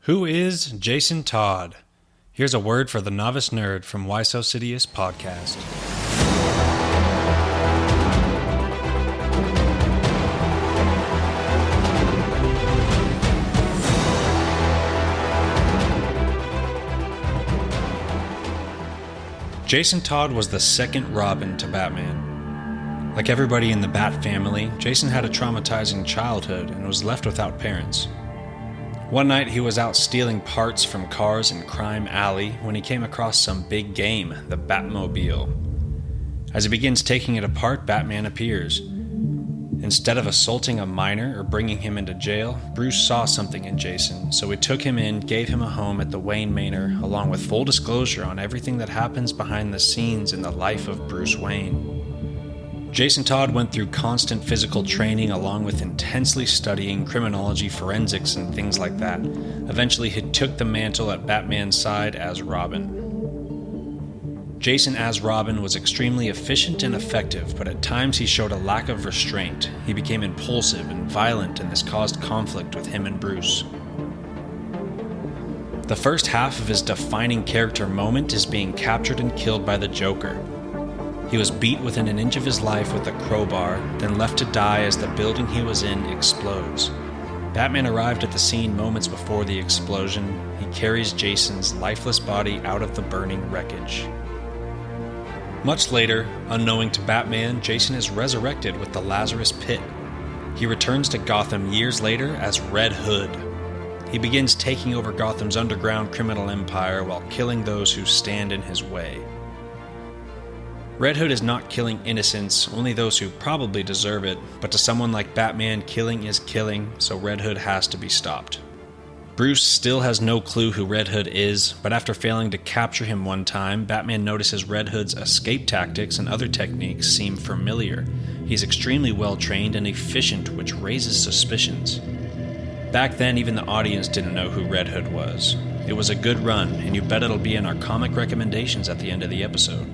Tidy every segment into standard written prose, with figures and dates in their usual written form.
Who is Jason Todd? Here's a word for the novice nerd from Why So Sidious podcast. Jason Todd was the second Robin to Batman. Like everybody in the Bat family, Jason had a traumatizing childhood and was left without parents. One night he was out stealing parts from cars in Crime Alley when he came across some big game, the Batmobile. As he begins taking it apart, Batman appears. Instead of assaulting a minor or bringing him into jail, Bruce saw something in Jason, so he took him in, gave him a home at the Wayne Manor, along with full disclosure on everything that happens behind the scenes in the life of Bruce Wayne. Jason Todd went through constant physical training along with intensely studying criminology, forensics, and things like that. Eventually, he took the mantle at Batman's side as Robin. Jason as Robin was extremely efficient and effective, but at times he showed a lack of restraint. He became impulsive and violent, and this caused conflict with him and Bruce. The first half of his defining character moment is being captured and killed by the Joker. He was beat within an inch of his life with a crowbar, then left to die as the building he was in explodes. Batman arrived at the scene moments before the explosion. He carries Jason's lifeless body out of the burning wreckage. Much later, unknowing to Batman, Jason is resurrected with the Lazarus Pit. He returns to Gotham years later as Red Hood. He begins taking over Gotham's underground criminal empire while killing those who stand in his way. Red Hood is not killing innocents, only those who probably deserve it, but to someone like Batman, killing is killing, so Red Hood has to be stopped. Bruce still has no clue who Red Hood is, but after failing to capture him one time, Batman notices Red Hood's escape tactics and other techniques seem familiar. He's extremely well trained and efficient, which raises suspicions. Back then, even the audience didn't know who Red Hood was. It was a good run, and you bet it'll be in our comic recommendations at the end of the episode.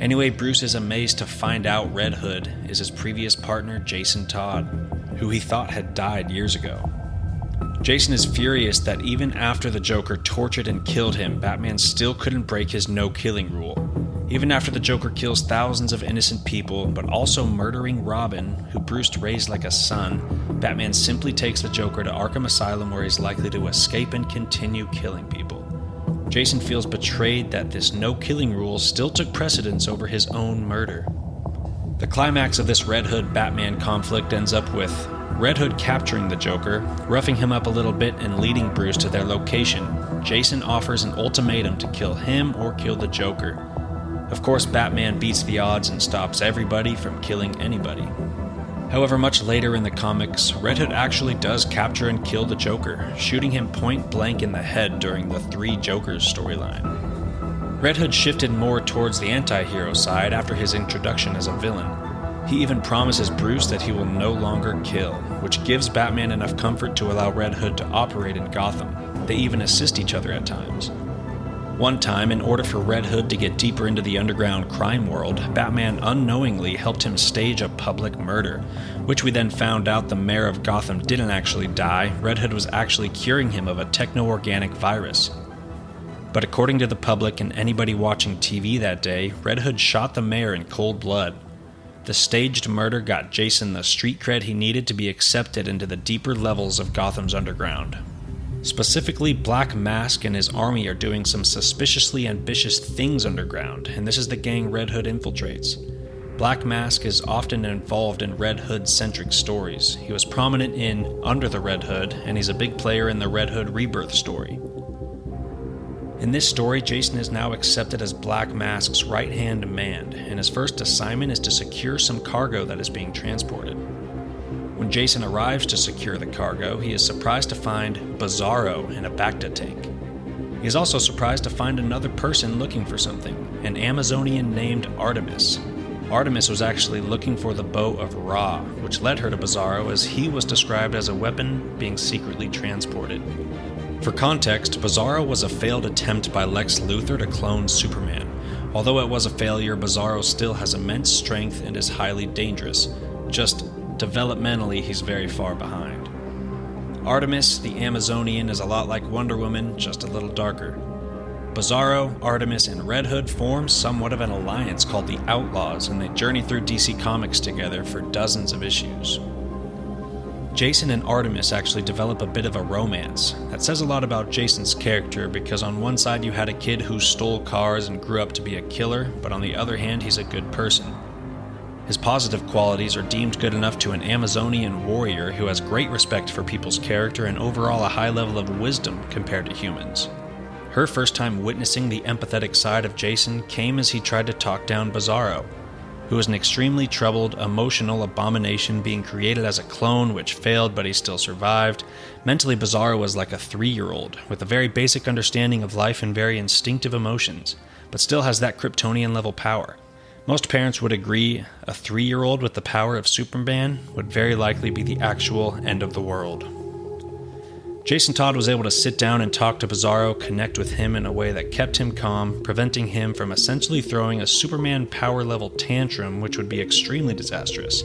Anyway, Bruce is amazed to find out Red Hood is his previous partner, Jason Todd, who he thought had died years ago. Jason is furious that even after the Joker tortured and killed him, Batman still couldn't break his no-killing rule. Even after the Joker kills thousands of innocent people, but also murdering Robin, who Bruce raised like a son, Batman simply takes the Joker to Arkham Asylum where he's likely to escape and continue killing people. Jason feels betrayed that this no-killing rule still took precedence over his own murder. The climax of this Red Hood Batman conflict ends up with Red Hood capturing the Joker, roughing him up a little bit and leading Bruce to their location. Jason offers an ultimatum to kill him or kill the Joker. Of course, Batman beats the odds and stops everybody from killing anybody. However, much later in the comics, Red Hood actually does capture and kill the Joker, shooting him point blank in the head during the Three Jokers storyline. Red Hood shifted more towards the anti-hero side after his introduction as a villain. He even promises Bruce that he will no longer kill, which gives Batman enough comfort to allow Red Hood to operate in Gotham. They even assist each other at times. One time, in order for Red Hood to get deeper into the underground crime world, Batman unknowingly helped him stage a public murder, which we then found out the mayor of Gotham didn't actually die. Red Hood was actually curing him of a techno-organic virus. But according to the public and anybody watching TV that day, Red Hood shot the mayor in cold blood. The staged murder got Jason the street cred he needed to be accepted into the deeper levels of Gotham's underground. Specifically, Black Mask and his army are doing some suspiciously ambitious things underground, and this is the gang Red Hood infiltrates. Black Mask is often involved in Red Hood-centric stories. He was prominent in Under the Red Hood, and he's a big player in the Red Hood Rebirth story. In this story, Jason is now accepted as Black Mask's right-hand man, and his first assignment is to secure some cargo that is being transported. When Jason arrives to secure the cargo, he is surprised to find Bizarro in a Bacta tank. He is also surprised to find another person looking for something, an Amazonian named Artemis. Artemis was actually looking for the bow of Ra, which led her to Bizarro as he was described as a weapon being secretly transported. For context, Bizarro was a failed attempt by Lex Luthor to clone Superman. Although it was a failure, Bizarro still has immense strength and is highly dangerous. Just developmentally, he's very far behind. Artemis, the Amazonian, is a lot like Wonder Woman, just a little darker. Bizarro, Artemis, and Red Hood form somewhat of an alliance called the Outlaws, and they journey through DC Comics together for dozens of issues. Jason and Artemis actually develop a bit of a romance. That says a lot about Jason's character, because on one side you had a kid who stole cars and grew up to be a killer, but on the other hand he's a good person. His positive qualities are deemed good enough to an Amazonian warrior who has great respect for people's character and overall a high level of wisdom compared to humans. Her first time witnessing the empathetic side of Jason came as he tried to talk down Bizarro, who was an extremely troubled, emotional abomination being created as a clone which failed but he still survived. Mentally, Bizarro was like a 3-year-old, with a very basic understanding of life and very instinctive emotions, but still has that Kryptonian level power. Most parents would agree a 3-year-old with the power of Superman would very likely be the actual end of the world. Jason Todd was able to sit down and talk to Bizarro, connect with him in a way that kept him calm, preventing him from essentially throwing a Superman power level tantrum, which would be extremely disastrous.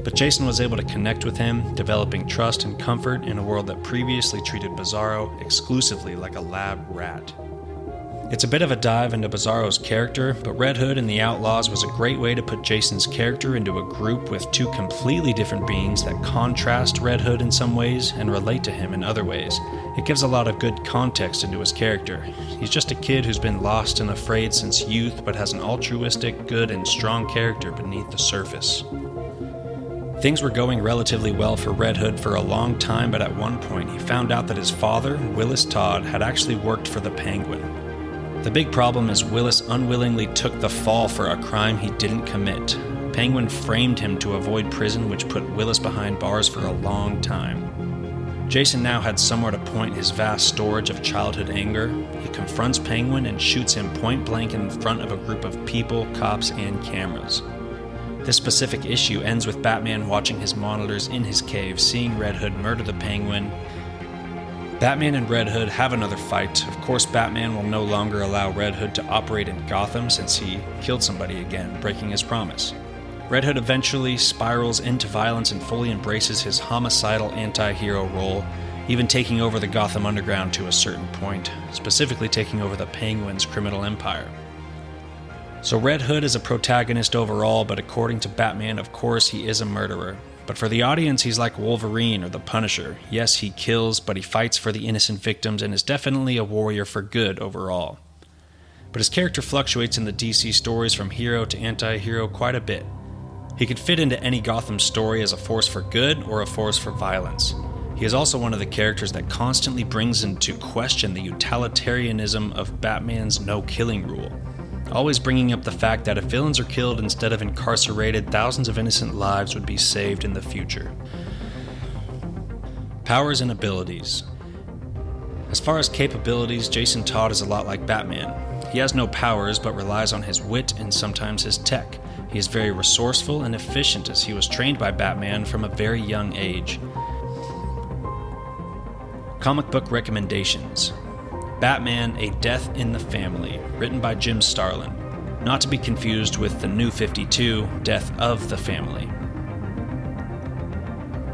But Jason was able to connect with him, developing trust and comfort in a world that previously treated Bizarro exclusively like a lab rat. It's a bit of a dive into Bizarro's character, but Red Hood and the Outlaws was a great way to put Jason's character into a group with two completely different beings that contrast Red Hood in some ways and relate to him in other ways. It gives a lot of good context into his character. He's just a kid who's been lost and afraid since youth, but has an altruistic, good, and strong character beneath the surface. Things were going relatively well for Red Hood for a long time, but at one point he found out that his father, Willis Todd, had actually worked for the Penguin. The big problem is Willis unwillingly took the fall for a crime he didn't commit. Penguin framed him to avoid prison, which put Willis behind bars for a long time. Jason now had somewhere to point his vast storage of childhood anger. He confronts Penguin and shoots him point blank in front of a group of people, cops, and cameras. This specific issue ends with Batman watching his monitors in his cave, seeing Red Hood murder the Penguin. Batman and Red Hood have another fight. Of course, Batman will no longer allow Red Hood to operate in Gotham since he killed somebody again, breaking his promise. Red Hood eventually spirals into violence and fully embraces his homicidal anti-hero role, even taking over the Gotham Underground to a certain point, specifically taking over the Penguin's criminal empire. So Red Hood is a protagonist overall, but according to Batman, of course, he is a murderer. But for the audience, he's like Wolverine or the Punisher. Yes, he kills, but he fights for the innocent victims and is definitely a warrior for good overall. But his character fluctuates in the DC stories from hero to anti-hero quite a bit. He could fit into any Gotham story as a force for good or a force for violence. He is also one of the characters that constantly brings into question the utilitarianism of Batman's no-killing rule, always bringing up the fact that if villains are killed instead of incarcerated, thousands of innocent lives would be saved in the future. Powers and abilities. As far as capabilities, Jason Todd is a lot like Batman. He has no powers but relies on his wit and sometimes his tech. He is very resourceful and efficient as he was trained by Batman from a very young age. Comic book recommendations. Batman, A Death in the Family, written by Jim Starlin. Not to be confused with the New 52, Death of the Family.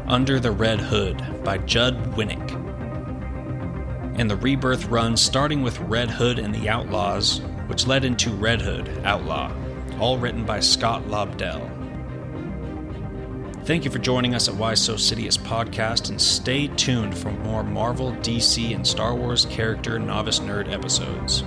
Under the Red Hood, by Judd Winnick. And the Rebirth run starting with Red Hood and the Outlaws, which led into Red Hood, Outlaw, all written by Scott Lobdell. Thank you for joining us at Why So Sidious podcast, and stay tuned for more Marvel, DC, and Star Wars character novice nerd episodes.